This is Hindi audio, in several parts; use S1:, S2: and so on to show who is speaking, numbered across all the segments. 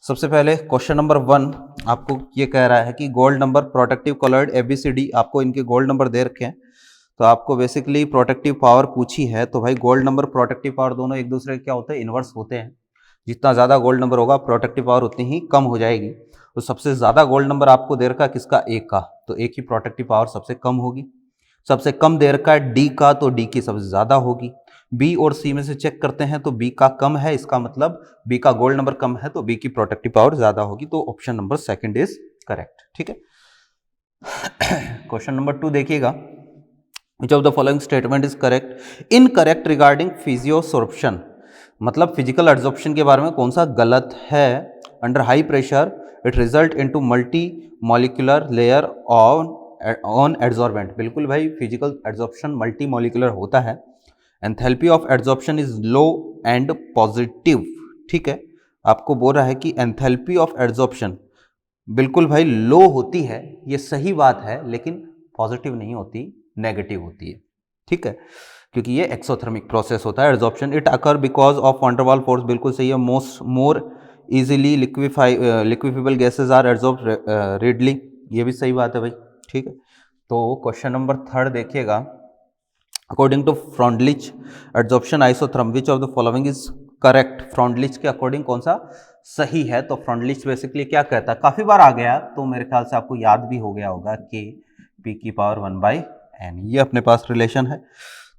S1: सबसे पहले क्वेश्चन नंबर 1 आपको ये कह रहा है कि gold number protective coloured ABCD, आपको इनके गोल्ड नंबर दे रखे हैं। तो आपको बेसिकली प्रोटेक्टिव पावर पूछी है, तो भाई गोल्ड नंबर प्रोटेक्टिव पावर दोनों एक दूसरे के क्या होते हैं, इन्वर्स होते हैं। जितना ज़्यादा गोल्ड नंबर होगा प्रोटेक्टिव पावर उतनी ही कम हो जाएगी। तो सबसे ज़्यादा गोल्ड नंबर आपको दे रखा है किसका, ए का, तो ए की प्रोटेक्टिव पावर सबसे कम होगी। सबसे कम दे रखा है डी का, तो डी की सबसे ज़्यादा होगी। बी और सी में से चेक करते हैं तो बी का कम है, इसका मतलब बी का गोल्ड नंबर कम है, तो बी की प्रोटेक्टिव पावर ज़्यादा होगी। तो option number second is correct. ठीक है। क्वेश्चन नंबर 2 देखिएगा, which of the following statement is correct, incorrect regarding physisorption, मतलब फिजिकल एड्सॉर्प्शन के बारे में कौन सा गलत है। Under high pressure it result into multi molecular layer on adsorbent, बिल्कुल भाई फिजिकल एड्सॉर्प्शन मल्टी मॉलिक्यूलर होता है। Enthalpy of adsorption is low and positive. ठीक है, आपको बोल रहा है कि एंथैल्पी ऑफ एड्सॉर्प्शन बिल्कुल भाई लो होती है, ये सही बात है, लेकिन पॉजिटिव नहीं होती, नेगेटिव होती है। ठीक है, क्योंकि ये एक्सोथर्मिक प्रोसेस होता है adsorption. It occur because of van der Waals force, बिल्कुल सही है। More easily liquefiable gases are adsorbed readily, ये भी सही बात है भाई। ठीक है, तो क्वेश्चन नंबर 3 देखिएगा, according to Freundlich adsorption isotherm, which of the following is correct. Freundlich के अकॉर्डिंग कौन सा सही है। तो फ्रॉन्डलिच बेसिकली क्या कहता है, काफी बार आ गया, तो मेरे ख्याल से आपको याद भी हो गया होगा कि P की पावर 1/n, ये अपने पास रिलेशन है।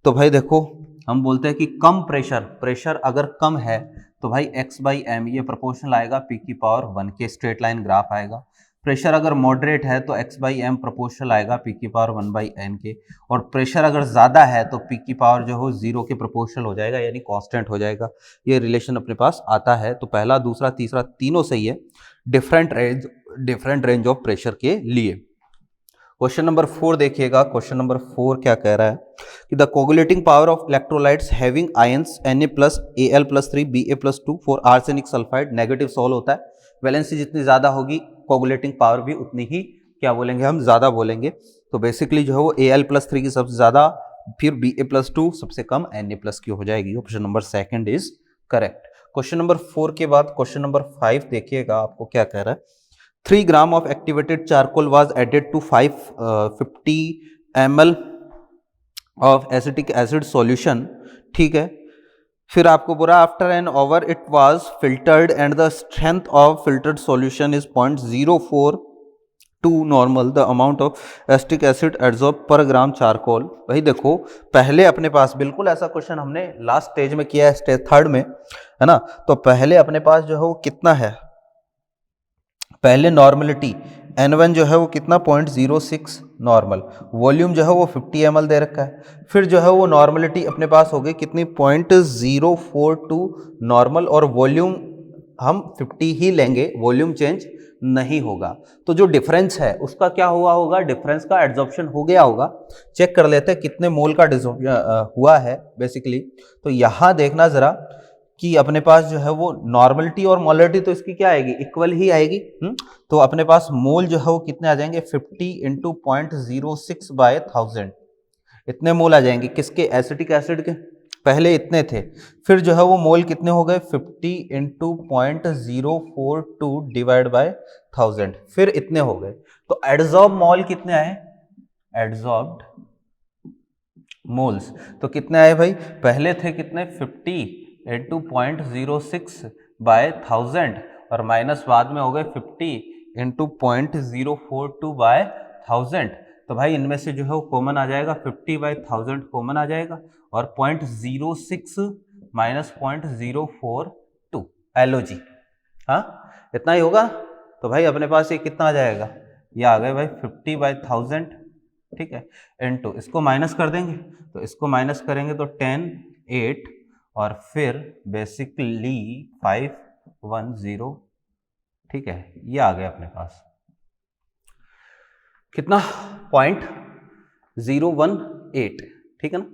S1: तो भाई देखो, हम बोलते हैं कि कम प्रेशर अगर कम है तो भाई x/m ये प्रोपोर्शनल आएगा P की पावर 1 के, स्ट्रेट लाइन ग्राफ आएगा। प्रेशर अगर मॉडरेट है तो x/m प्रोपोर्शनल आएगा P की पावर 1/n के, और प्रेशर अगर ज़्यादा है तो P की पावर जो हो 0 के प्रोपोर्शनल हो जाएगा, यानी कांस्टेंट हो जाएगा। ये रिलेशन अपने पास आता है। तो पहला, दूसरा, तीसरा तीनों सही है, डिफरेंट रेंज ऑफ प्रेशर के लिए। क्वेश्चन नंबर 4 देखिएगा, क्वेश्चन नंबर 4 क्या कह रहा है कि the coagulating power of electrolytes having ions Na+Al+3 Ba+2 for arsenic sulphide, negative sol होता है। वैलेंसी जितनी ज्यादा होगी कोगुलेटिंग पावर भी उतनी ही क्या बोलेंगे हम, ज्यादा बोलेंगे। तो बेसिकली जो है वो Al+3 की सबसे ज्यादा, फिर Ba+2 सबसे कम, Na+ की हो जाएगी। Option number second is correct. Question number 4 के बाद क्वेश्चन नंबर 5 देखिएगा, आपको क्या कह रहा है। 3 ग्राम of activated charcoal was added to 550 ml of acetic acid solution। ठीक है, फिर आपको बोला after an hour it was filtered and the strength of filtered solution is 0.042 normal, the amount of acetic acid adsorb पर ग्राम चारकोल। भाई देखो, पहले अपने पास बिल्कुल ऐसा क्वेश्चन हमने लास्ट स्टेज में किया है, स्टेज 3 में, है ना। तो पहले अपने पास जो है वो कितना है, पहले नॉर्मलिटी N1 जो है वो कितना 0.06 नॉर्मल, वॉल्यूम जो है वो 50 ml दे रखा है। फिर जो है वो नॉर्मलिटी अपने पास हो गई कितनी 0.042 नॉर्मल, और वॉल्यूम हम 50 ही लेंगे, वॉल्यूम चेंज नहीं होगा। तो जो डिफरेंस है उसका क्या हुआ होगा, डिफरेंस का एड्सॉर्प्शन हो गया होगा। चेक कर लेते हैं कितने मोल का हुआ है बेसिकली। तो यहाँ देखना जरा कि अपने पास जो है वो नॉर्मलिटी और मोलरिटी तो इसकी क्या आएगी, इक्वल ही आएगी। तो अपने पास मोल जो है वो कितने आ जाएंगे, 50 इंटू 0.06/1000, इतने मोल आ जाएंगे किसके, एसिटिक एसिड के। पहले इतने थे, फिर जो है वो मोल कितने हो गए, 50 इंटू 0.042 डिवाइड बाय 1000, फिर इतने हो गए। तो एड्सॉर्ब मोल कितने आए, एड्सॉर्ब्ड मोल्स तो कितने आए भाई, पहले थे कितने 50 इंटू 0.06/1000, और माइनस बाद में हो गए 50 इंटू 0.042/1000। तो भाई इनमें से जो है वो कॉमन आ जाएगा, 50/1000 कॉमन आ जाएगा, और 0.06 माइनस 0.042 एलओजी, हाँ इतना ही होगा। तो भाई अपने पास ये कितना आ जाएगा, ये आ गए भाई 50/1000। ठीक है, इनटू इसको माइनस कर देंगे, तो इसको माइनस करेंगे तो 10, 8 और फिर बेसिकली 510। ठीक है, ये आ गया अपने पास कितना 0.018। ठीक है ना।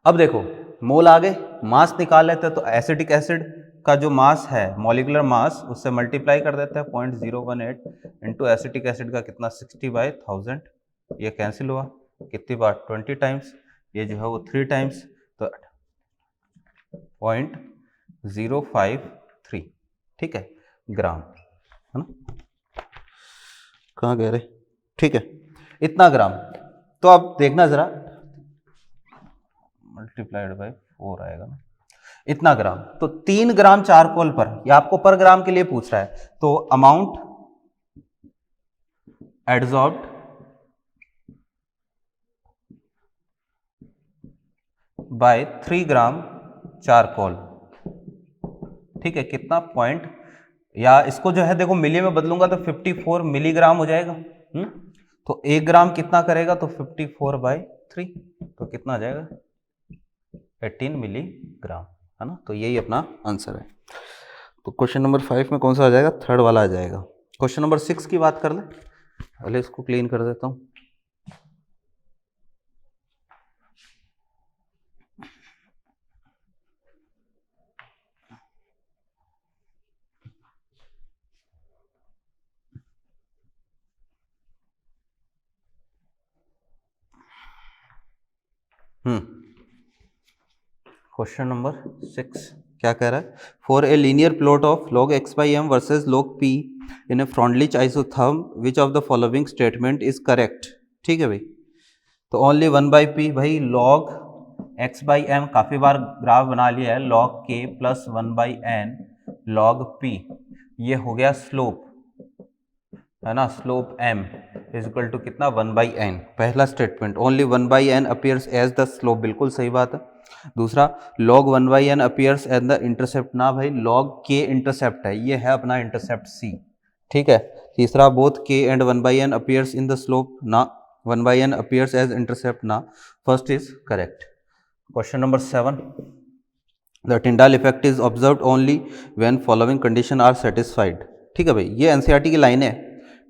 S1: अब देखो मोल आ गए, मास निकाल लेते हैं। तो एसिटिक एसिड का जो मास है, मॉलिक्यूलर मास, उससे मल्टीप्लाई कर देते हैं 0.018 इंटू एसिटिक एसिड का कितना 60/1000, ये कैंसिल हुआ कितनी बार 20 टाइम्स, ये जो है वो 3 टाइम्स, तो 0.053 ठीक है, ग्राम, है ना, कहाँ गए रे, ठीक है, इतना ग्राम। तो अब देखना जरा, मल्टीप्लाइड बाय 4 आएगा ना, इतना ग्राम। तो 3 ग्राम चारकोल पर, या आपको पर ग्राम के लिए पूछ रहा है, तो अमाउंट एडजॉर्ब्ड बाय 3 ग्राम चारकोल, ठीक है, कितना पॉइंट, या इसको जो है देखो मिली में बदलूंगा तो 54 मिलीग्राम हो जाएगा। तो 1 ग्राम कितना करेगा, तो 54/3, तो कितना आ जाएगा, 18 मिलीग्राम, है ना। तो यही अपना आंसर है। तो क्वेश्चन नंबर 5 में कौन सा आ जाएगा, थर्ड वाला आ जाएगा। क्वेश्चन नंबर 6 की बात कर ले, पहले इसको क्लीन कर देता हूँ। क्वेश्चन नंबर 6 क्या कह रहा है, for a linear plot of log x/m versus log p in a Freundlich isotherm which of the following statement is correct. ठीक है भाई, तो ओनली 1/p, भाई log x/m काफी बार ग्राफ बना लिया है, log k plus 1/n log p, ये हो गया स्लोप, है ना, slope m is equal to कितना, 1/n, पहला statement. Only 1/n appears as the slope, बिल्कुल सही बात है। दूसरा, log 1/n appears as the intercept, ना भाई log k इंटरसेप्ट है, ये है अपना इंटरसेप्ट c, ठीक है। तीसरा, both k and 1/n appears in the slope, ना 1/n अपीयर्स एज इंटरसेप्ट, ना, first is correct. Question number 7, the Tyndall effect is observed only when following condition are satisfied. ठीक है भाई, ये एनसीईआरटी की लाइन है,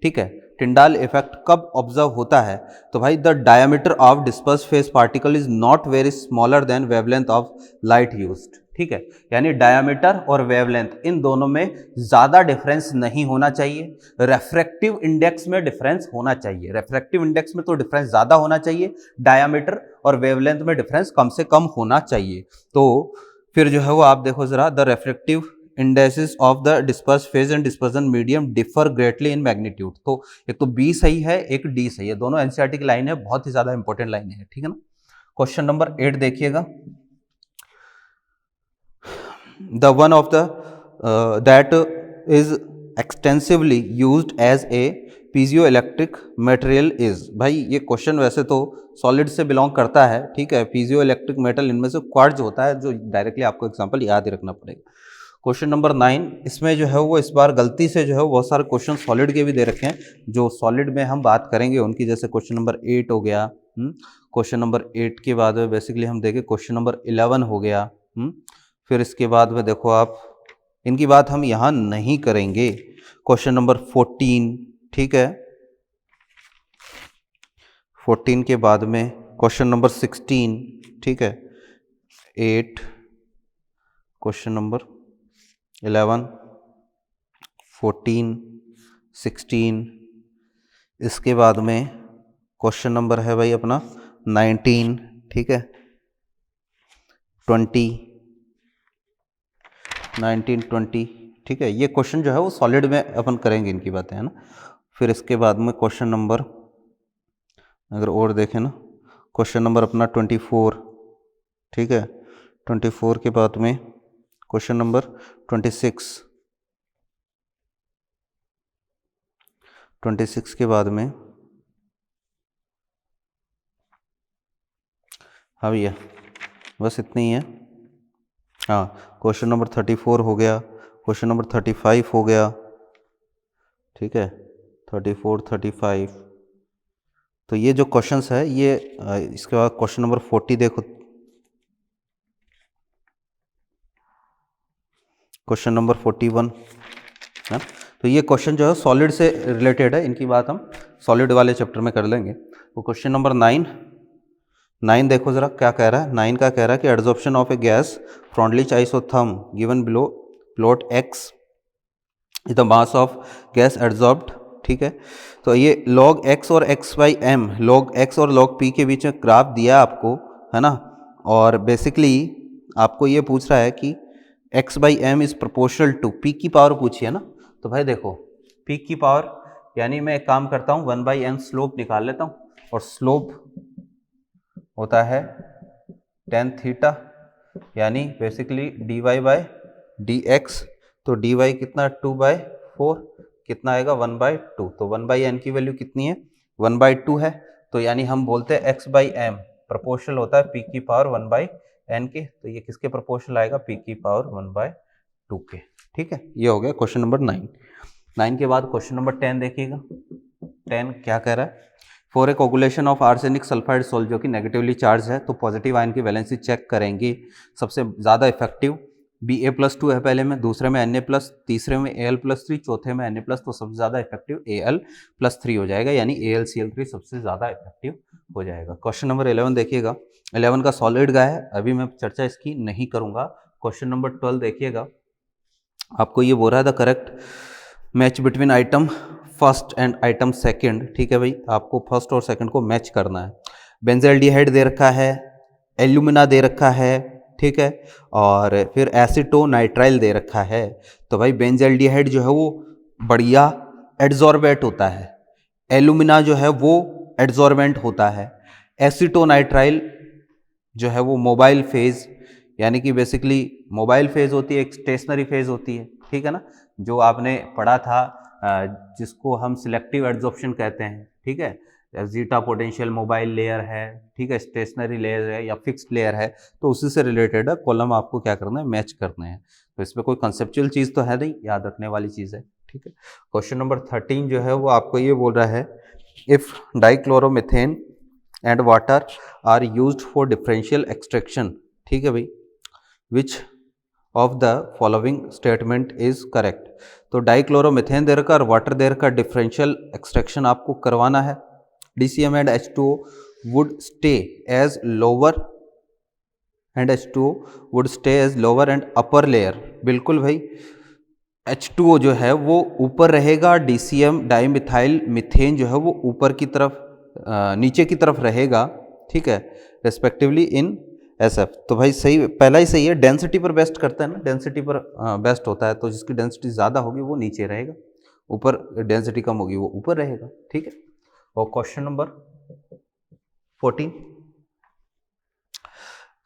S1: ठीक है। टिंडाल इफेक्ट कब ऑब्जर्व होता है, तो भाई the diameter of disperse phase particle is not very smaller than wavelength of light used, ठीक है। यानी डायमीटर और वेवलेंथ इन दोनों में ज्यादा डिफरेंस नहीं होना चाहिए, रेफ्रेक्टिव इंडेक्स में डिफरेंस होना चाहिए, रेफ्रेक्टिव इंडेक्स में तो डिफरेंस ज्यादा होना चाहिए, डायमीटर और वेवलेंथ में डिफरेंस कम से कम होना चाहिए। तो फिर जो है वो आप देखो जरा, the refractive indexes of the disperse phase and dispersion medium differ greatly in magnitude. तो एक तो बी सही है, एक डी सही है, दोनों एनसीईआरटी की लाइन है, बहुत ही ज्यादा इंपॉर्टेंट लाइन है, ठीक है ना। क्वेश्चन नंबर 8 देखिएगा, the one of the that is extensively used as a piezo electric material is. भाई ये क्वेश्चन वैसे तो सॉलिड से बिलोंग करता है, ठीक है, पीजियो इलेक्ट्रिक मेटल इनमें से क्वार्ट्ज होता है, जो डायरेक्टली आपको एग्जांपल याद ही रखना पड़ेगा। क्वेश्चन नंबर 9, इसमें जो है वो इस बार गलती से जो है बहुत सारे क्वेश्चन सॉलिड के भी दे रखे हैं, जो सॉलिड में हम बात करेंगे उनकी, जैसे क्वेश्चन नंबर 8 हो गया, क्वेश्चन नंबर 8 के बाद में बेसिकली हम देखें क्वेश्चन नंबर 11 हो गया, फिर इसके बाद में देखो आप, इनकी बात हम यहाँ नहीं करेंगे, क्वेश्चन नंबर 14, ठीक है, 14 के बाद में क्वेश्चन नंबर 16, ठीक है, 8, क्वेश्चन नंबर 11, 14, 16, इसके बाद में क्वेश्चन नंबर है भाई अपना 19, ठीक है, 20, 19, 20, ठीक है। ये क्वेश्चन जो है वो सॉलिड में अपन करेंगे इनकी बातें, है ना। फिर इसके बाद में क्वेश्चन नंबर अगर और देखें ना, क्वेश्चन नंबर अपना 24, ठीक है, 24 के बाद में क्वेश्चन नंबर 26, 26 के बाद में, हाँ भैया बस इतनी ही है, हाँ, क्वेश्चन नंबर 34 हो गया, क्वेश्चन नंबर 35 हो गया, ठीक है, 34, 35। तो ये जो क्वेश्चंस है ये, इसके बाद क्वेश्चन नंबर 40 देखो, क्वेश्चन नंबर 41 है। तो ये क्वेश्चन जो है सॉलिड से रिलेटेड है, इनकी बात हम सॉलिड वाले चैप्टर में कर लेंगे। तो क्वेश्चन नंबर 9 देखो जरा क्या कह रहा है, 9 का कह रहा है कि adsorption of a gas Freundlich isotherm given below plot x is the mass of gas adsorbed, ठीक है। तो ये log x और x/m, log x और log p के बीच में ग्राफ दिया आपको, है ना, और बेसिकली आपको ये पूछ रहा है कि X by M is proportional to, P की पावर पूछी है ना, तो भाई देखो पी की पावर यानी मैं एक काम करता हूँ 1/n स्लोप निकाल लेता हूँ, और स्लोप होता है tan थीटा, यानी बेसिकली dy बाय dx, तो dy कितना 2/4, कितना आएगा 1/2, तो 1/n की वैल्यू कितनी है 1/2 है, तो यानी हम बोलते हैं x बाई एम प्रोपोर्शनल होता है p की पावर 1/n के, तो ये किसके प्रोपोर्शनल आएगा p की पावर 1/2 के। ठीक है, ये हो गया क्वेश्चन नंबर 9 के बाद क्वेश्चन नंबर 10 देखिएगा। 10 क्या कह रहा है, for A coagulation of arsenic sulphide salt जो कि नेगेटिवली चार्ज है, तो पॉजिटिव आयन की वैलेंसी चेक करेंगे। सबसे ज़्यादा इफेक्टिव Ba+2 है पहले में, दूसरे में Na+, तीसरे में Al+3, चौथे में Na+, तो सबसे ज़्यादा इफेक्टिव Al+3 हो जाएगा, यानी AlCl3 सबसे ज़्यादा इफेक्टिव हो जाएगा। क्वेश्चन नंबर 11 देखिएगा। 11 का सॉलिड का है, अभी मैं चर्चा इसकी नहीं करूँगा। क्वेश्चन नंबर 12 देखिएगा। आपको ये बोल रहा है the correct match between item first and item second. ठीक है भाई, आपको फर्स्ट और सेकंड को मैच करना है। बेंजल्डिहाइड दे रखा है, एल्यूमिना दे रखा है, ठीक है, और फिर एसीटोनाइट्राइल दे रखा है। तो भाई बेंजल्डिहाइड जो है वो बढ़िया एड्जॉर्बेट होता है, एल्यूमिना जो है वो एड्जॉर्बेंट होता है, एसीटोनाइट्राइल जो है वो मोबाइल फेज, यानी कि बेसिकली मोबाइल फेज होती है, एक स्टेशनरी फेज होती है, ठीक है ना, जो आपने पढ़ा था, जिसको हम सिलेक्टिव एड्जॉर्प्शन कहते हैं। ठीक है, जीटा पोटेंशियल मोबाइल लेयर है, ठीक है, स्टेशनरी लेयर है या फिक्स्ड लेयर है, तो उसी से रिलेटेड है कॉलम, आपको क्या करना है मैच करने हैं। तो इसमें कोई कंसेप्चुअल चीज़ तो है नहीं, याद रखने वाली चीज़ है। ठीक है, क्वेश्चन नंबर 13 जो है वो आपको ये बोल रहा है, if dichloromethane and water are used for differential extraction, ठीक है भाई, which of the following statement is correct. तो डाइक्लोरोमीथेन दे रखा और वाटर दे रखा, डिफरेंशियल एक्सट्रैक्शन आपको करवाना है। DCM and H2O would stay as lower and H2O would stay as lower and upper layer। बिल्कुल भाई, H2O जो है वो ऊपर रहेगा, DCM डाइमिथाइल मीथेन जो है वो ऊपर की तरफ नीचे की तरफ रहेगा, ठीक है, रेस्पेक्टिवली इन SF। तो भाई सही, पहला ही सही है, डेंसिटी पर बेस्ट करता है ना, डेंसिटी पर बेस्ट होता है, तो जिसकी डेंसिटी ज़्यादा होगी वो नीचे रहेगा, ऊपर डेंसिटी कम होगी वो ऊपर रहेगा। ठीक है, और क्वेश्चन नंबर 14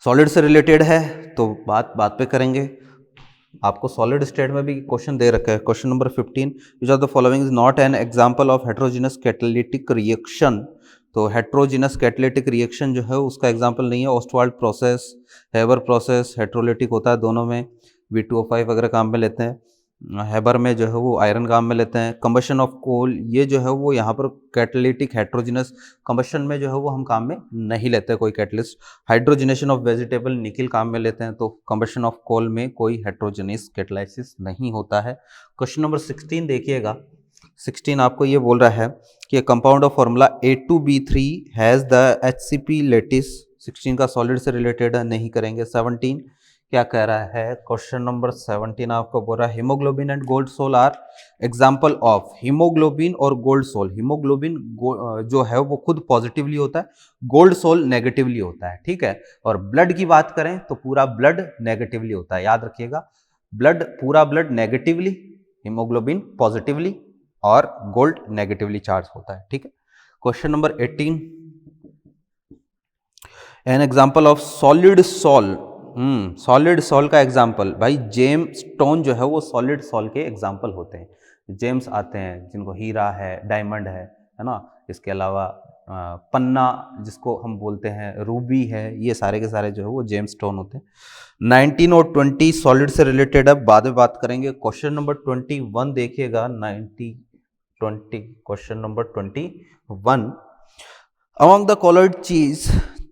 S1: सॉलिड से रिलेटेड है, तो बात पे करेंगे। आपको सॉलिड स्टेट में भी क्वेश्चन दे रखा है। Question number 15, which of the following is not an example of heterogeneous catalytic reaction. तो हेट्रोजीनस कैटालिटिक रिएक्शन जो है उसका एग्जांपल नहीं है। ऑस्टवाल्ड प्रोसेस, हेबर प्रोसेस हेट्रोलिटिक होता है, दोनों में V2O5 वगैरह काम में लेते हैं। हेबर में जो है वो आयरन काम में लेते हैं। कंबशन ऑफ कोल, ये जो है वो यहाँ पर कैटालिटिक हेट्रोजिनस कंबशन में जो है वो हम काम में नहीं लेते कोई catalyst. Hydrogenation of vegetable, nickel काम में लेते हैं, तो कंबशन ऑफ कोल में कोई हेट्रोजिनस कैटालिसिस नहीं होता है। क्वेश्चन नंबर 16 देखिएगा। 16 आपको ये बोल रहा है कि compound of formula A2B3 has the HCP lattice. 16 का सॉलिड से रिलेटेड है, नहीं करेंगे। 17 क्या कह रहा है, क्वेश्चन नंबर 17 आपको बोल रहा है haemoglobin and gold sol are example of. Haemoglobin और गोल्ड सोल, हीमोग्लोबिन जो है वो खुद पॉजिटिवली होता है, गोल्ड सोल नेगेटिवली होता है, ठीक है। और ब्लड की बात करें तो पूरा ब्लड नेगेटिवली होता है, याद रखिएगा, ब्लड पूरा ब्लड नेगेटिवली, हीमोग्लोबिन पॉजिटिवली और गोल्ड नेगेटिवली चार्ज होता है, ठीक है। Question number 18 an example of solid sol. Solid sol का एग्जाम्पल, भाई जेम स्टोन जो है वो सॉलिड सॉल के एग्जाम्पल होते हैं। जेम्स आते हैं जिनको हीरा है, डायमंड है ना, इसके अलावा पन्ना जिसको हम बोलते हैं, रूबी है, ये सारे के सारे जो है वो जेम स्टोन होते हैं। 19 और 20 सॉलिड से रिलेटेड है, बाद में बात करेंगे। क्वेश्चन नंबर 21 देखिएगा। 20 question number 21, among the collared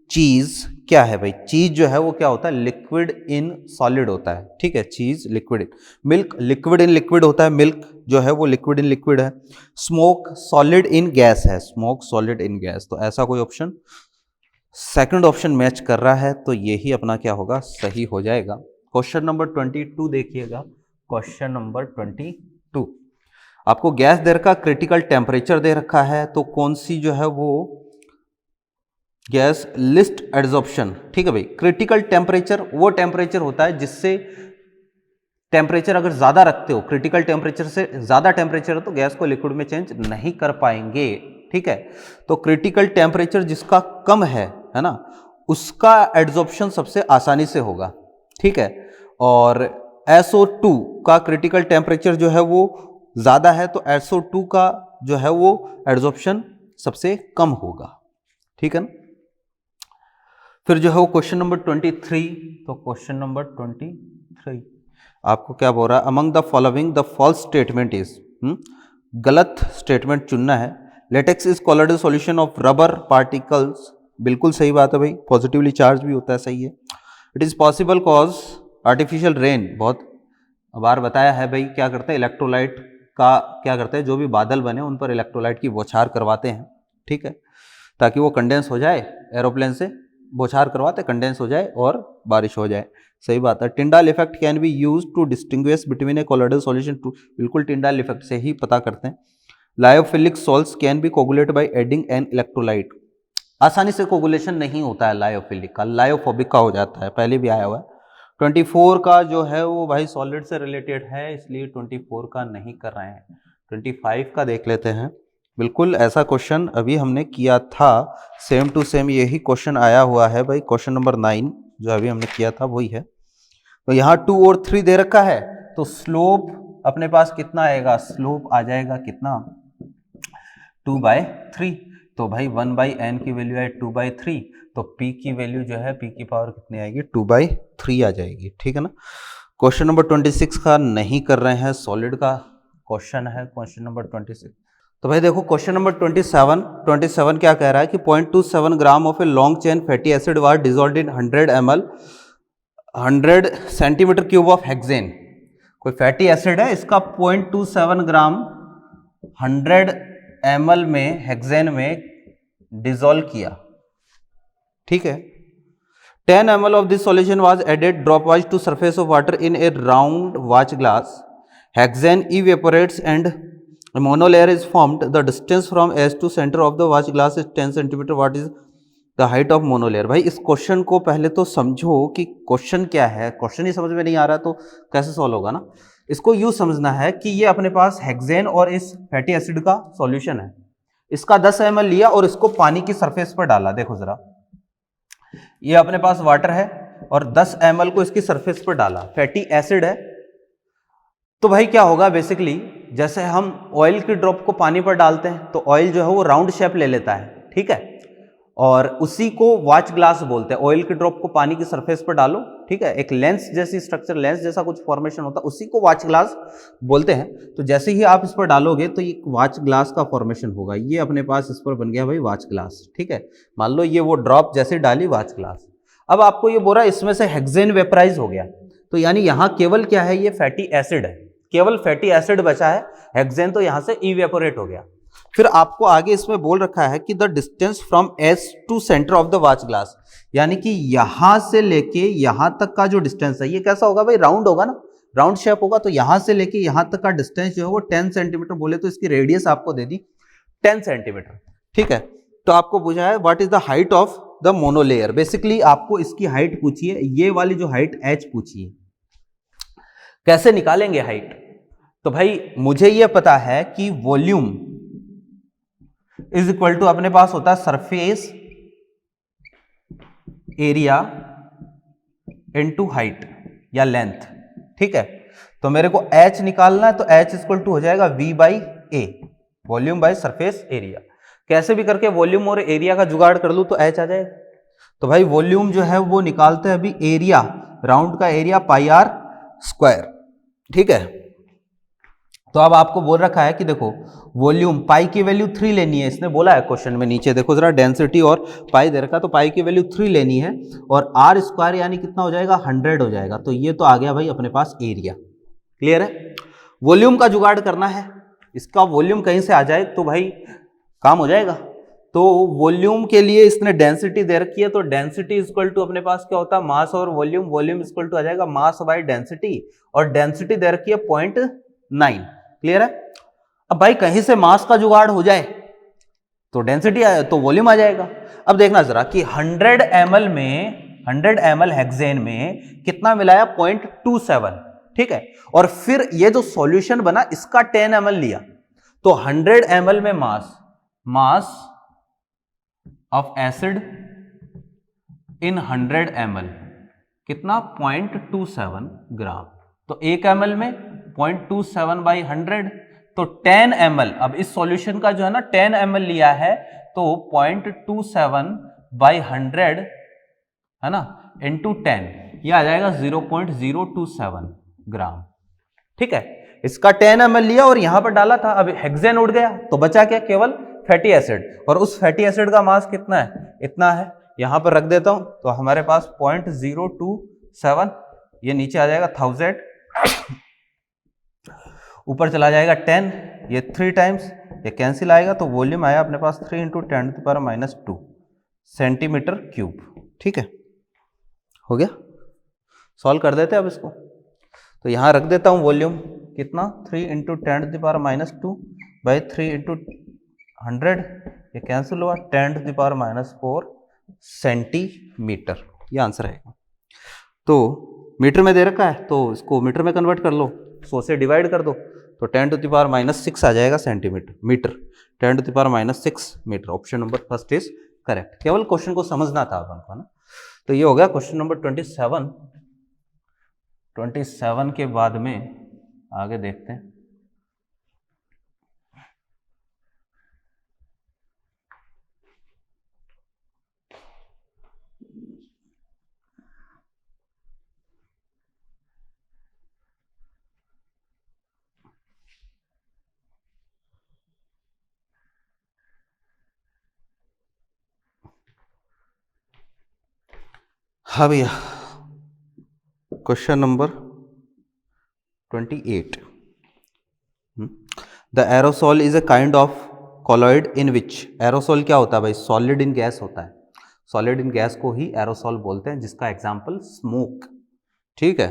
S1: चीज क्या है भाई, चीज जो है वो क्या होता है, लिक्विड इन सॉलिड होता है, ठीक है, चीज liquid in. Milk liquid in liquid होता है, मिल्क जो है वो लिक्विड इन लिक्विड है। स्मोक सॉलिड इन गैस है, स्मोक सॉलिड इन गैस, तो ऐसा कोई ऑप्शन सेकंड ऑप्शन मैच कर रहा है, तो यही अपना क्या होगा, सही हो जाएगा। क्वेश्चन नंबर 22 देखिएगा। क्वेश्चन नंबर 22, आपको गैस दे रखा, क्रिटिकल टेम्परेचर दे रखा है, तो कौन सी जो है वो गैस लिस्ट एड्जॉर्प्शन, ठीक है भाई। क्रिटिकल टेम्परेचर वो टेम्परेचर होता है जिससे टेम्परेचर अगर ज़्यादा रखते हो, क्रिटिकल टेम्परेचर से ज़्यादा टेम्परेचर है तो गैस को लिक्विड में चेंज नहीं कर पाएंगे, ठीक है। तो क्रिटिकल टेम्परेचर जिसका कम है ना, उसका एड्जॉर्प्शन सबसे आसानी से होगा, ठीक है। और SO2 का क्रिटिकल टेम्परेचर जो है वो ज़्यादा है, तो SO2 का जो है वो एड्जॉर्प्शन सबसे कम होगा, ठीक है ना। फिर जो है वो क्वेश्चन नंबर 23, तो क्वेश्चन नंबर 23 आपको क्या बोल रहा है, among the following the false statement is, गलत स्टेटमेंट चुनना है। Latex is colloidal solution of rubber particles, बिल्कुल सही बात है भाई, पॉजिटिवली चार्ज भी होता है, सही है। It is possible cause artificial rain, बहुत बार बताया है भाई, क्या करते हैं इलेक्ट्रोलाइट का, क्या करते हैं जो भी बादल बने उन पर इलेक्ट्रोलाइट की बौछार करवाते हैं, ठीक है, ताकि वो कंडेंस हो जाए, एरोप्लेन से बौछार करवाते कंडेंस हो जाए और बारिश हो जाए, सही बात है। Tyndall effect can be use to distinguish between a colloidal solution to, बिल्कुल टिंडाल इफेक्ट से ही पता करते हैं। Lyophilic salts can be coagulate by adding an electrolyte, आसानी से कोगुलेशन नहीं होता है लायोफिलिक का, लायोफोबिक का हो जाता है, पहले भी आया हुआ है। 24 का जो है वो भाई सॉलिड से रिलेटेड है, इसलिए 24 का नहीं कर रहे हैं, 25 का देख लेते हैं। बिल्कुल ऐसा क्वेश्चन अभी हमने किया था, सेम टू सेम यही क्वेश्चन आया हुआ है भाई, क्वेश्चन नंबर 9 जो अभी हमने किया था वही है। तो यहाँ 2 और 3 दे रखा है, तो स्लोप अपने पास कितना आएगा, स्लोप आ जाएगा कितना 2/3, तो भाई 1/n की वैल्यू है 2/3, तो p की वैल्यू जो है p की पावर कितनी आएगी 2/3 आ जाएगी, ठीक है ना। क्वेश्चन नंबर 26 का नहीं कर रहे हैं, सॉलिड का क्वेश्चन है क्वेश्चन नंबर 26। तो भाई देखो क्वेश्चन नंबर 27 क्या कह रहा है कि 0.27 gram of a long chain fatty acid was dissolved in 100 ml 100 centimetre cube of hexane. कोई फैटी एसिड है, इसका 0.27 ग्राम 100 ml में हेक्सेन में डिसॉल्व किया, ठीक है। 10 ml of this solution was added dropwise to surface of water in a round watch glass. Hexane evaporates and a monolayer is formed. The distance from edge to center of the watch glass is 10 cm. What is the height of monolayer? भाई इस क्वेश्चन को पहले तो समझो कि क्वेश्चन क्या है, क्वेश्चन ही समझ में नहीं आ रहा तो कैसे सॉल्व होगा ना। इसको यूँ समझना है कि ये अपने पास हेक्सेन और इस फैटी एसिड का सॉल्यूशन है, इसका 10 ml लिया और इसको पानी की सरफेस पर डाला। देखो जरा, ये अपने पास वाटर है और 10 ml को इसकी सरफेस पर डाला, फैटी एसिड है। तो भाई क्या होगा, बेसिकली जैसे हम ऑयल की ड्रॉप को पानी पर डालते हैं तो ऑयल जो है वो राउंड शेप ले लेता है, ठीक है, और उसी को वॉच ग्लास बोलते हैं। ऑयल की ड्रॉप को पानी की सरफेस पर डालो, ठीक है, एक लेंस जैसी स्ट्रक्चर, लेंस जैसा कुछ फॉर्मेशन होता है, उसी को वॉच ग्लास बोलते हैं। तो जैसे ही आप इस पर डालोगे तो ये वॉच ग्लास का फॉर्मेशन होगा, ये अपने पास इस पर बन गया भाई वॉच ग्लास, ठीक है। मान लो ये वो ड्रॉप जैसे डाली वॉच ग्लास। अब आपको ये बोल रहा है इसमें से हेक्सेन वेपराइज हो गया, तो यानी यहाँ केवल क्या है, ये फैटी एसिड है, केवल फैटी एसिड बचा है, हेक्सेन तो यहाँ से इवेपोरेट हो गया। फिर आपको आगे इसमें बोल रखा है कि the distance from edge to centre of the watch glass, यानी कि यहां से लेके यहां तक का जो डिस्टेंस है ये कैसा होगा भाई, राउंड होगा ना, राउंड शेप होगा। तो यहां से लेके यहां तक का डिस्टेंस जो है वो 10 सेंटीमीटर बोले तो इसकी रेडियस आपको दे दी 10 सेंटीमीटर, ठीक है। तो आपको पूछा है what is the height of the monolayer, basically आपको इसकी हाइट पूछी है, ये वाली जो हाइट h पूछी है। कैसे निकालेंगे हाइट, तो भाई मुझे ये पता है कि वॉल्यूम इज इक्वल टू अपने पास होता है सरफेस एरिया इनटू हाइट या लेंथ, ठीक है। तो मेरे को h निकालना है, तो h इक्वल टू हो जाएगा V/A, volume by surface area. कैसे भी करके वॉल्यूम और एरिया का जुगाड़ कर लूं तो h आ जाएगा। तो भाई वॉल्यूम जो है वो निकालते हैं अभी, एरिया, राउंड का एरिया πr², ठीक है। तो अब आपको बोल रखा है कि देखो वॉल्यूम पाई की वैल्यू 3 लेनी है, इसने बोला है क्वेश्चन में, नीचे देखो जरा डेंसिटी और पाई दे रखा, तो पाई की वैल्यू 3 लेनी है और r² यानी कितना हो जाएगा 100 हो जाएगा। तो ये तो आ गया भाई अपने पास एरिया, क्लियर है। वॉल्यूम का जुगाड़ करना है, इसका वॉल्यूम कहीं से आ जाए तो भाई काम हो जाएगा। तो वॉल्यूम के लिए इसने डेंसिटी दे रखी है, तो डेंसिटी इक्वल टू अपने पास क्या होता है मास और वॉल्यूम, वॉल्यूम इक्वल टू आ जाएगा मास बाय डेंसिटी, और डेंसिटी दे रखी है 0.9, क्लियर है। अब भाई कहीं से मास का जुगाड़ हो जाए तो डेंसिटी तो वॉल्यूम आ जाएगा। अब देखना जरा कि 100 ml में 100 ml हेक्सेन में कितना मिलाया 0.27, ठीक है। और फिर ये जो सॉल्यूशन बना इसका 10 ml लिया, तो 100 ml में mass of acid in 100 ml कितना 0.27 ग्राम। तो 1 ml में 0.27 बाई 100, तो 10 ml, अब इस सॉल्यूशन का जो है ना 10 ml लिया है, तो 0.27 बाई 100 है ना इंटू 10, ये आ जाएगा 0.027 ग्राम। ठीक है, इसका 10 ml लिया और यहां पर डाला था, अब हेक्सेन उड़ गया तो बचा क्या, केवल फैटी एसिड, और उस फैटी एसिड का मास कितना है, इतना है। यहां पर रख देता हूं, तो हमारे पास 0.027, ये नीचे आ जाएगा 1000, ऊपर चला जाएगा 10, ये 3 टाइम्स, ये कैंसिल आएगा, तो वॉल्यूम आया अपने पास 3 × 10⁻² सेंटीमीटर क्यूब। ठीक है, हो गया, सॉल्व कर देते हैं अब इसको। तो यहां रख देता हूं वॉल्यूम कितना, 3 × 10⁻² बाई 3 × 100, ये कैंसिल हुआ, 10⁻⁴ सेंटीमीटर, ये आंसर आएगा। तो मीटर में दे रखा है, तो इसको मीटर में कन्वर्ट कर लो, 100 से डिवाइड कर दो, तो 10⁻⁶ आ जाएगा centimetre metre, 10⁻⁶ metre. Option number first is correct. केवल क्वेश्चन को समझना था अपन को ना। तो ये हो गया क्वेश्चन नंबर 27। 27 के बाद में आगे देखते हैं। हाँ भैया, question number 28। The aerosol is a kind of colloid in which, aerosol क्या होता है भाई, सॉलिड इन गैस होता है, सॉलिड इन गैस को ही एरोसॉल बोलते हैं, जिसका एग्जाम्पल स्मोक। ठीक है।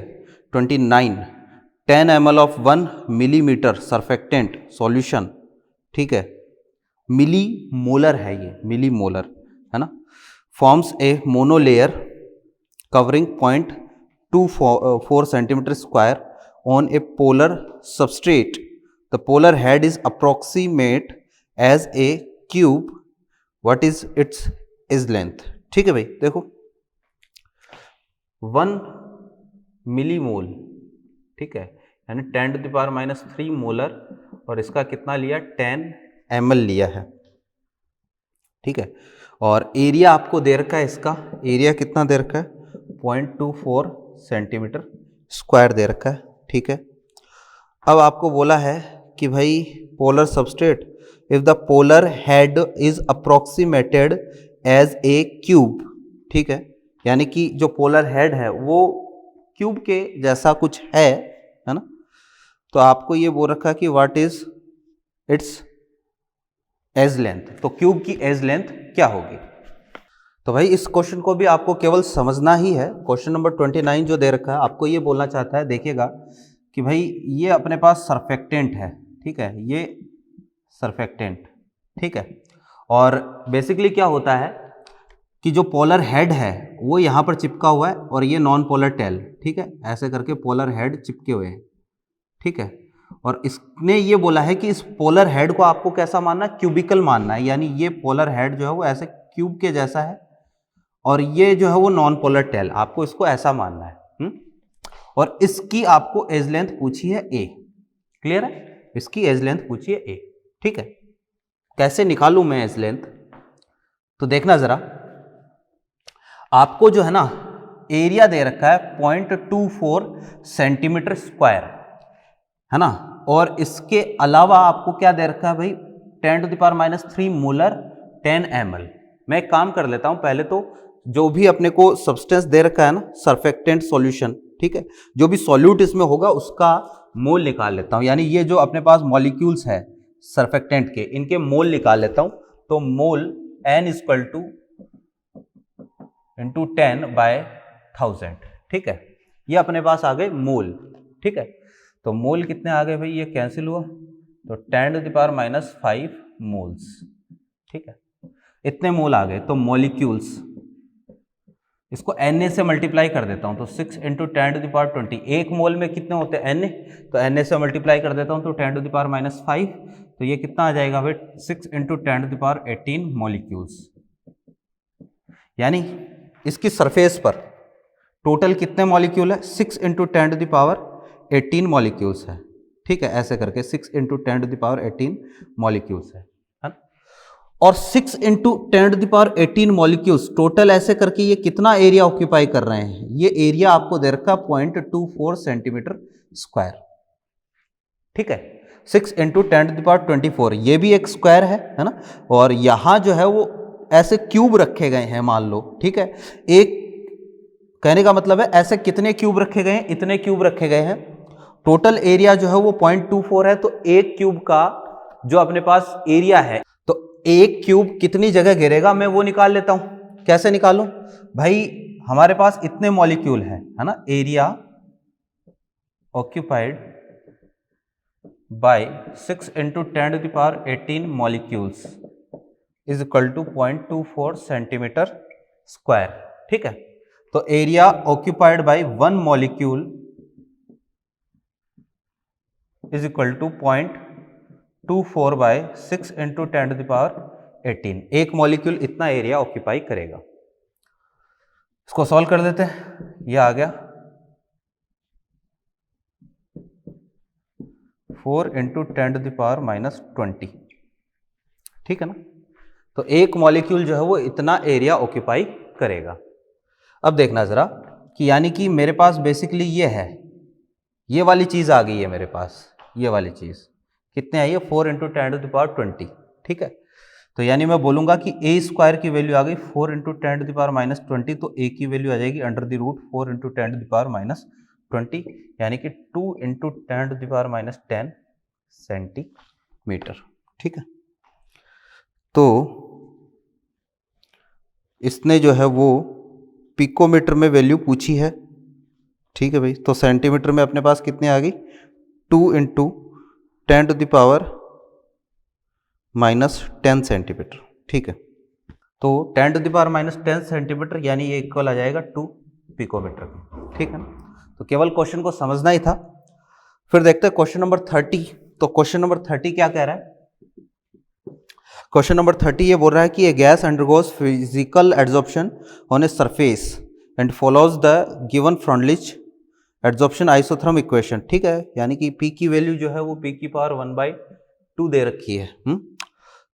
S1: 29 10 ml of 1 millimetre surfactant solution, ठीक है, मिली मोलर है ये, मिली मोलर है ना, forms a monolayer covering 0.24 centimeter square on a polar substrate. The polar head is approximate as a cube. What is its length? ठीक है भाई, देखो 1 मिलीमोल, ठीक है, यानी 10⁻³ मोलर, और इसका कितना लिया, 10 ml लिया है। ठीक है, और एरिया आपको दे रखा है, इसका एरिया कितना दे रखा है, 0.24 सेंटीमीटर स्क्वायर दे रखा है। ठीक है, अब आपको बोला है कि भाई polar substrate, if the polar head is approximated as a cube, ठीक है, यानी कि जो पोलर हेड है वो क्यूब के जैसा कुछ है ना, तो आपको ये बोल रखा कि what is its edge length, तो क्यूब की एज लेंथ क्या होगी। तो भाई इस क्वेश्चन को भी आपको केवल समझना ही है। क्वेश्चन नंबर 29 जो दे रखा है, आपको ये बोलना चाहता है, देखिएगा कि भाई ये अपने पास सरफेक्टेंट है, ठीक है, ये सरफेक्टेंट, ठीक है, और बेसिकली क्या होता है कि जो पोलर हेड है वो यहाँ पर चिपका हुआ है, और ये नॉन पोलर टेल, ठीक है, ऐसे करके पोलर हेड चिपके हुए हैं। ठीक है, और इसने ये बोला है कि इस पोलर हेड को आपको कैसा मानना है, क्यूबिकल मानना है, यानी ये पोलर हेड जो है वो ऐसे क्यूब के जैसा है, और ये जो है वो नॉन पोलर टेल, आपको इसको ऐसा मानना है। और इसकी आपको एज लेंथ पूछी है ए, क्लियर है, इसकी एज लेंथ पूछी है ए। ठीक है, कैसे निकालूं मैं एज लेंथ, तो देखना जरा, आपको जो है ना एरिया दे रखा है 0.24 सेंटीमीटर स्क्वायर, है ना, और इसके अलावा आपको क्या दे रखा है भाई, 10⁻³ मोलर 10 ml। मैं एक काम कर लेता हूं, पहले तो जो भी अपने को सब्सटेंस दे रखा है ना, सरफेक्टेंट सॉल्यूशन, ठीक है, जो भी सॉल्यूट इसमें होगा उसका मोल निकाल लेता हूं, यानी ये जो अपने पास मॉलिक्यूल्स है सरफेक्टेंट के, इनके मोल निकाल लेता हूं। तो मोल n × 10/1000, ठीक है, ये अपने पास आ गए मोल। ठीक है, तो मोल कितने आ गए भाई, ये कैंसिल हुआ, तो 10⁻⁵ मोल्स, ठीक है, इतने मोल आ गए। तो मॉलिक्यूल्स, इसको Na से मल्टीप्लाई कर देता हूँ, तो 6 इंटू 10⁻20, एक मोल में कितने होते हैं Na, तो Na से मल्टीप्लाई कर देता हूँ तो 10⁻⁻5, तो ये कितना आ जाएगा भाई 6 इंटू 10⁻18 मॉलिक्यूल्स। यानी इसकी सरफेस पर टोटल कितने मॉलिक्यूल है, 6 इंटू 10⁻18 मॉलिक्यूल्स है। ठीक है, ऐसे करके 6 इंटू 10⁻18 मॉलिक्यूल्स है। और 6 इंटू 10⁻18 मॉलिक्यूल्स टोटल ऐसे करके ये कितना एरिया ऑक्यूपाई कर रहे हैं, ये एरिया आपको दे रखा 0.24 सेंटीमीटर स्क्वायर। ठीक है, 6 इंटू 10⁻24, ये भी एक स्क्वायर है ना। और यहां जो है वो ऐसे क्यूब रखे गए हैं, मान लो। ठीक है, एक कहने का मतलब है ऐसे कितने क्यूब रखे गए हैं, इतने क्यूब रखे गए हैं। टोटल एरिया जो है वो 0.24 है, तो एक क्यूब का जो अपने पास एरिया है, तो एक क्यूब कितनी जगह घेरेगा मैं वो निकाल लेता हूं। कैसे निकालूं भाई, हमारे पास इतने मॉलिक्यूल है ना, area occupied by 6 into 10⁻18 molecules is equal to 0.24 centimetre square. ठीक है, तो area occupied by 1 molecule is equal to 0.24 by 6 into 10⁻18, एक मॉलिक्यूल इतना एरिया ऑक्यूपाई करेगा। इसको सॉल्व कर देते हैं, ये आ गया 4 इंटू 10⁻20। ठीक है ना, तो एक मॉलिक्यूल जो है वो इतना एरिया ऑक्यूपाई करेगा। अब देखना जरा कि यानी कि मेरे पास बेसिकली ये है, ये वाली चीज आ गई है मेरे पास, ये वाली चीज कितने आई है 4 इंटू 10⁻20। ठीक है, तो यानी मैं बोलूंगा कि ए स्क्वायर की वैल्यू आ गई 4 इंटू 10⁻20, तो ए की वैल्यू आ जाएगी अंडर द रूट 4 इंटू 10⁻20, यानी कि 2 इंटू 10⁻10 सेंटीमीटर। ठीक है, तो इसने जो है वो पिकोमीटर में वैल्यू पूछी है। ठीक है भाई, तो सेंटीमीटर में अपने पास कितने आ गई 2 इंटू 10⁻10 सेंटीमीटर। ठीक है, तो 10⁻10 सेंटीमीटर यानी ये इक्वल आ जाएगा 2 पिकोमीटर। ठीक है, तो केवल क्वेश्चन को समझना ही था। फिर देखते हैं क्वेश्चन नंबर 30। तो क्वेश्चन नंबर 30 क्या कह रहा है, क्वेश्चन नंबर 30 ये बोल रहा है कि a gas undergoes physical adsorption on a surface and follows the given Freundlich adsorption isotherm equation. ठीक है, यानी कि P की वैल्यू जो है वो P की पावर 1/2 दे रखी है।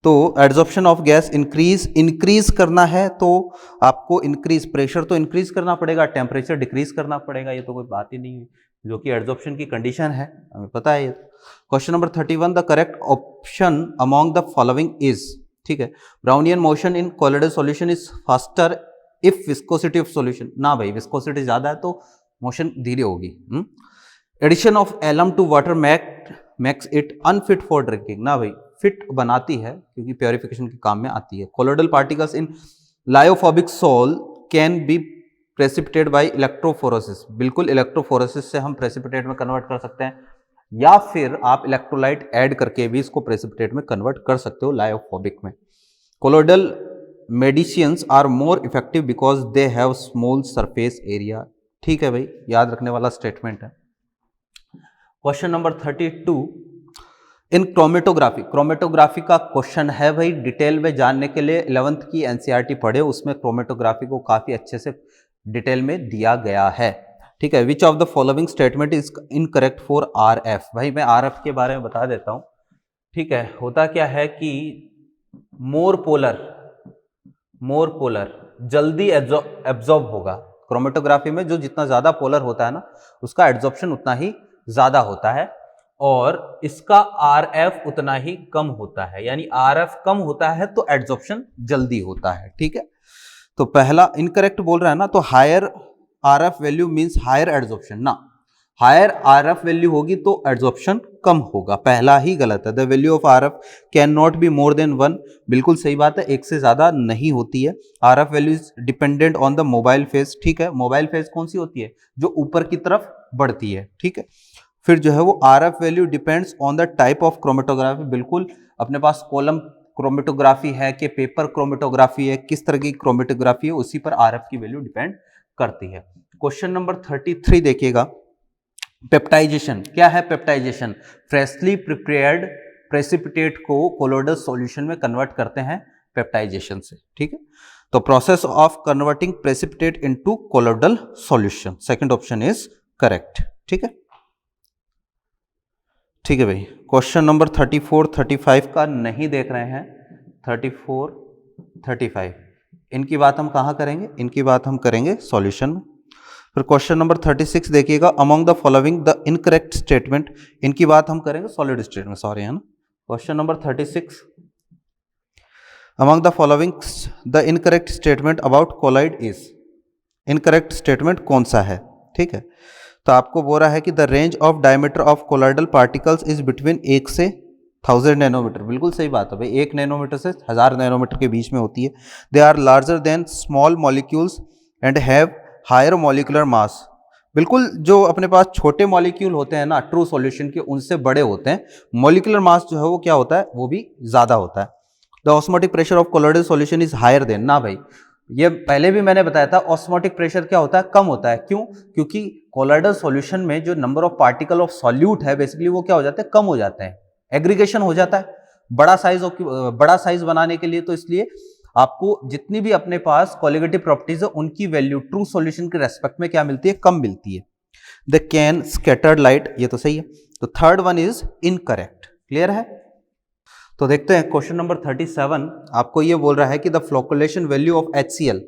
S1: तो एड्जॉर्प्शन ऑफ गैस इंक्रीज करना है, तो आपको इंक्रीज प्रेशर तो इंक्रीज करना पड़ेगा, टेम्परेचर डिक्रीज करना पड़ेगा, ये तो कोई बात ही नहीं है, जो कि एड्जॉर्प्शन की कंडीशन है, हमें पता है ये। Question number 31, the correct option among the following is. ठीक है, Brownian motion in colloidal solution is faster if viscosity of solution. ना भाई, विस्कोसिटी ज्यादा है तो मोशन धीरे होगी। Addition of alum to water makes it unfit for drinking. ना भाई, फिट बनाती है क्योंकि प्योरिफिकेशन के काम में आती है। Colloidal particles in lyophobic sol can be precipitate by electrophoresis. बिल्कुल, इलेक्ट्रोफोरेसिस से हम प्रेसिपिटेट में कन्वर्ट कर सकते हैं, या फिर आप इलेक्ट्रोलाइट ऐड करके भी इसको प्रेसिपिटेट में कन्वर्ट कर सकते हो लायोफोबिक में। Colloidal medicines are more effective because they have small surface area. ठीक है भाई, याद रखने वाला स्टेटमेंट है। Question number 32, in chromatography. Chromatography का क्वेश्चन है भाई, डिटेल में जानने के लिए 11th की एनसीईआरटी पढ़े, उसमें क्रोमेटोग्राफी को काफी अच्छे से डिटेल में दिया गया है। ठीक है, विच of the following statement is incorrect for RF. भाई मैं आरएफ के बारे में बता देता हूं। ठीक है, होता क्या है कि मोर पोलर जल्दी एब्जॉर्ब होगा। क्रोमेटोग्राफी में जो जितना ज्यादा पोलर होता है ना, उसका एब्जॉर्प्शन उतना ही ज्यादा होता है, और इसका आरएफ उतना ही कम होता है। यानी आरएफ कम होता है तो एब्जॉर्प्शन जल्दी होता है। ठीक है, तो पहला इनकरेक्ट बोल रहा है ना, तो higher RF value means higher absorption ना, हायर आरएफ वैल्यू होगी तो एब्जॉर्प्शन कम होगा, पहला ही गलत है। The value of RF can not be more than 1, बिल्कुल सही बात है, एक से ज्यादा नहीं होती है। RF value is dependent on the mobile phase. ठीक है, मोबाइल फेज कौन सी होती है, जो ऊपर की तरफ बढ़ती है। ठीक है, फिर जो है वो RF value depends on the type of chromatography. बिल्कुल, अपने पास कॉलम क्रोमेटोग्राफी है कि पेपर क्रोमेटोग्राफी है, किस तरह की क्रोमेटोग्राफी है, उसी पर आरएफ की वैल्यू डिपेंड करती है। क्वेश्चन नंबर 33 देखिएगा, पेप्टाइजेशन क्या है? पेप्टाइजेशन फ्रेशली प्रिपेयर्ड प्रेसिपिटेट को कोलोइडल सॉल्यूशन में कन्वर्ट करते हैं पेप्टाइजेशन से, ठीक है। तो process of converting precipitate into colloidal solution, second option is correct, ठीक है। ठीक है भाई, क्वेश्चन नंबर 34 35 का नहीं देख रहे हैं, 34 35 इनकी बात हम कहाँ करेंगे? इनकी बात हम करेंगे सॉल्यूशन में। फिर क्वेश्चन नंबर 36 देखिएगा, among the following the incorrect statement, इनकी बात हम करेंगे सॉलिड स्टेट में, सॉरी है ना। Question number 36, among the following the incorrect statement about colloid is, incorrect statement कौन सा है? ठीक है, तो आपको बोल रहा है कि the range of diameter of colloidal particles is between 1 से 1000 नैनोमीटर, बिल्कुल सही बात है भाई, 1 नैनोमीटर से 1000 नैनोमीटर के बीच में होती है। They are larger than small molecules and have higher molecular mass, बिल्कुल जो अपने पास छोटे मॉलिक्यूल होते हैं ना ट्रू सॉल्यूशन के, उनसे बड़े होते हैं, मॉलिक्यूलर मास जो है वो क्या होता है? वो भी ज्यादा होता है। The osmotic pressure of colloidal solution is higher than, ना भाई, ये पहले भी मैंने बताया था, ऑस्मोटिक प्रेशर क्या होता है? कम होता है। क्यों? क्योंकि कोलॉइडल सॉल्यूशन में जो number of particle of solute है बेसिकली वो क्या हो जाते हैं? कम हो जाते हैं, एग्रीगेशन हो जाता है, बड़ा साइज बनाने के लिए। तो इसलिए आपको जितनी भी अपने पास कोलिगेटिव प्रॉपर्टीज है उनकी वैल्यू ट्रू सॉल्यूशन के रेस्पेक्ट में क्या मिलती है? कम मिलती है। द कैन स्कैटर्ड लाइट, ये तो सही है। तो third one is incorrect, clear है। तो देखते हैं क्वेश्चन नंबर 37, आपको ये बोल रहा है कि the flocculation value of HCl,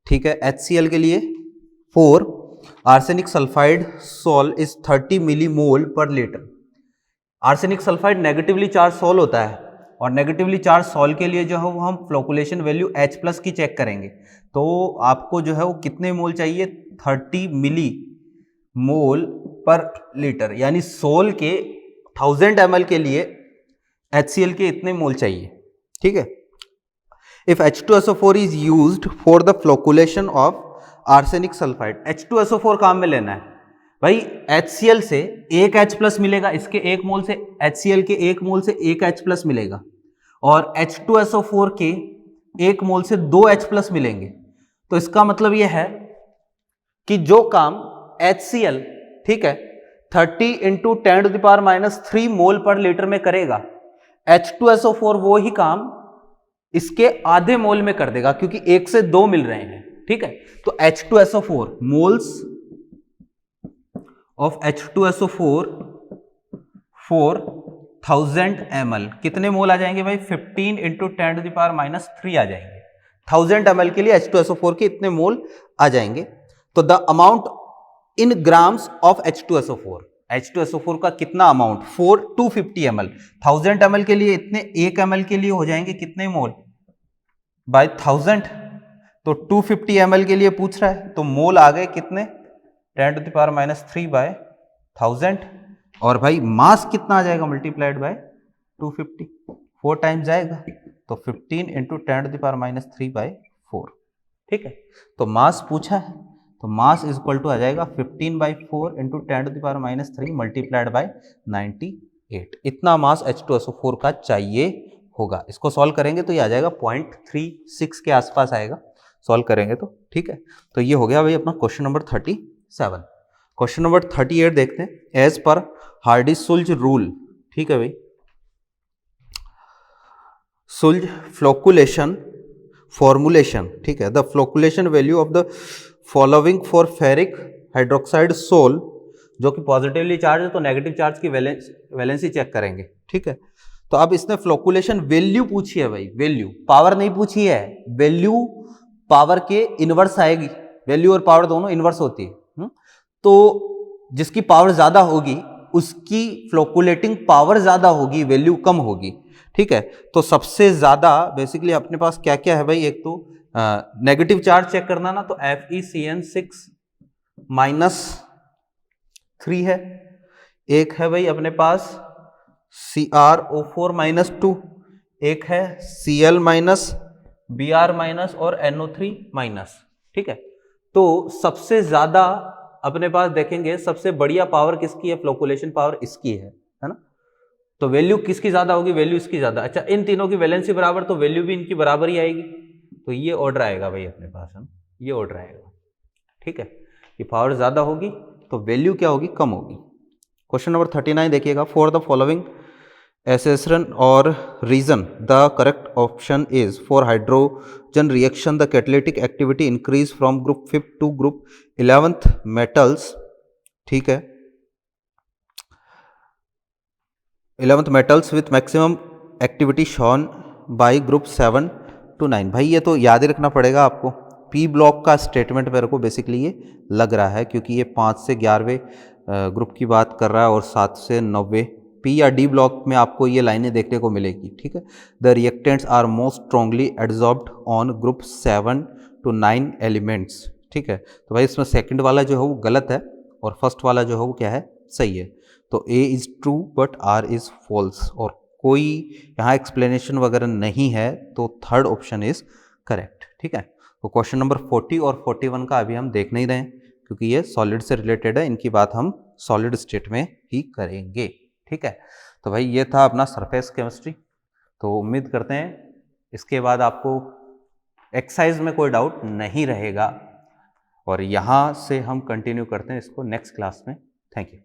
S1: ठीक है, HCl के लिए 4 arsenic sulphide sol is 30 millimole per litre. Arsenic sulphide negatively charge sol होता है, और नेगेटिवली चार्ज सोल के लिए जो है वो हम फ्लोकुलेशन वैल्यू H+ की चेक करेंगे। तो आपको जो है वो कितने मोल चाहिए? 30 मिली मोल पर लीटर, यानी सोल के 1000 ml के लिए HCl के इतने मोल चाहिए, ठीक है। If H2SO4 is used for the flocculation of arsenic sulphide, H2SO4 काम में लेना है भाई, HCl से एक H+ मिलेगा, इसके एक मोल से, HCl के एक मोल से एक H+ मिलेगा, और H2SO4 के एक मोल से 2 H+ मिलेंगे। तो इसका मतलब यह है कि जो काम HCl, ठीक है, 30 इंटू 10⁻³ मोल पर लीटर में करेगा, H2SO4 वो ही काम इसके आधे मोल में कर देगा, क्योंकि 1 से 2 मिल रहे हैं, ठीक है। तो H2SO4 moles of H2SO4 1000 ml, कितने मोल आ जाएंगे भाई? 15 इंटू 10⁻³ आ जाएंगे। 1000 ml के लिए H2SO4 के इतने मोल आ जाएंगे। तो the amount in grams of H2SO4, H2SO4 का कितना अमाउंट? 250 ml, 1000 ml के लिए इतने, 1 ml के लिए हो जाएंगे कितने मोल बाय 1000? तो 250 ml के लिए पूछ रहा है, तो मोल आ गए कितने? 10⁻³ बाय 1000, और भाई मास कितना आ जाएगा मल्टीप्लाइड बाय 250, 4 टाइम्स जाएगा, तो 15 इंटू 10⁻³ बाय 4, ठीक है। तो मास पूछा है, तो मास इज इक्वल टू आ जाएगा 15/4 इंटू 10⁻³ मल्टीप्लाइड बाय 98, इतना मास H2SO4 का चाहिए होगा। इसको सॉल्व करेंगे तो ये आ जाएगा 0.36 के आसपास आएगा, सॉल्व करेंगे तो, ठीक है। तो ये हो गया भाई अपना क्वेश्चन नंबर 37। क्वेश्चन नंबर 38 देखते हैं, एज पर हार्डी-सुल्ज रूल, ठीक है भाई, सुल्ज फ्लोकुलेशन फॉर्मुलेशन, ठीक है, the flocculation value of the following for ferric hydroxide sol, जो कि पॉजिटिवली चार्ज है तो नेगेटिव चार्ज की वैलेंसी चेक करेंगे, ठीक है। तो अब इसने फ्लोकुलेशन वैल्यू पूछी है भाई, वैल्यू, पावर नहीं पूछी है, वैल्यू पावर के इनवर्स आएगी, वैल्यू और पावर दोनों इनवर्स होती है। तो जिसकी पावर ज्यादा होगी उसकी फ्लोकुलेटिंग पावर ज्यादा होगी, वैल्यू कम होगी, ठीक है। तो सबसे ज्यादा बेसिकली अपने पास क्या क्या है भाई, एक तो नेगेटिव चार्ज चेक करना ना, तो FeCN6 -3 है, एक है भाई अपने पास CrO4 -2, एक है Cl Br- और NO3-, ठीक है। तो सबसे ज्यादा अपने पास देखेंगे, सबसे बढ़िया पावर किसकी है? फ्लोकुलेशन पावर इसकी है ना। तो वैल्यू किसकी ज्यादा होगी? वैल्यू इसकी ज्यादा। अच्छा, इन तीनों की वैलेंसी बराबर, तो वैल्यू भी इनकी बराबर ही आएगी, तो ये ऑर्डर आएगा भाई अपने पास, है ना, ये ऑर्डर आएगा। ठीक है, ये पावर ज़्यादा होगी तो वैल्यू क्या होगी, कम होगी। क्वेश्चन नंबर 39 देखिएगा, for the following assertion or reason the correct option is for hydrogen reaction the catalytic activity increase from group 5th to group 11th metals, ठीक है, 11th metals with maximum activity shown by group 7 to 9। भाई ये तो याद ही रखना पड़ेगा आपको, पी ब्लॉक का स्टेटमेंट मेरे को बेसिकली ये लग रहा है क्योंकि ये 5 से 11वें ग्रुप की बात कर रहा है और 7 से 9वें पी या डी ब्लॉक में आपको ये लाइनें देखने को मिलेगी, ठीक है। The reactants are most strongly adsorbed on group 7 to 9 elements, ठीक है। तो भाई इसमें सेकंड वाला जो है वो गलत है और फर्स्ट वाला जो है वो क्या है, सही है। तो A is true but R is false, और कोई यहाँ एक्सप्लेनेशन वगैरह नहीं है, तो थर्ड ऑप्शन इज करेक्ट, ठीक है। तो क्वेश्चन नंबर 40 और 41 का अभी हम देख नहीं रहे हैं क्योंकि ये सॉलिड से रिलेटेड है, इनकी बात हम सॉलिड स्टेट में ही करेंगे, ठीक है। तो भाई ये था अपना सरफेस केमिस्ट्री। तो उम्मीद करते हैं इसके बाद आपको एक्सरसाइज में कोई डाउट नहीं रहेगा और यहाँ से हम कंटिन्यू करते हैं इसको नेक्स्ट क्लास में। Thank you.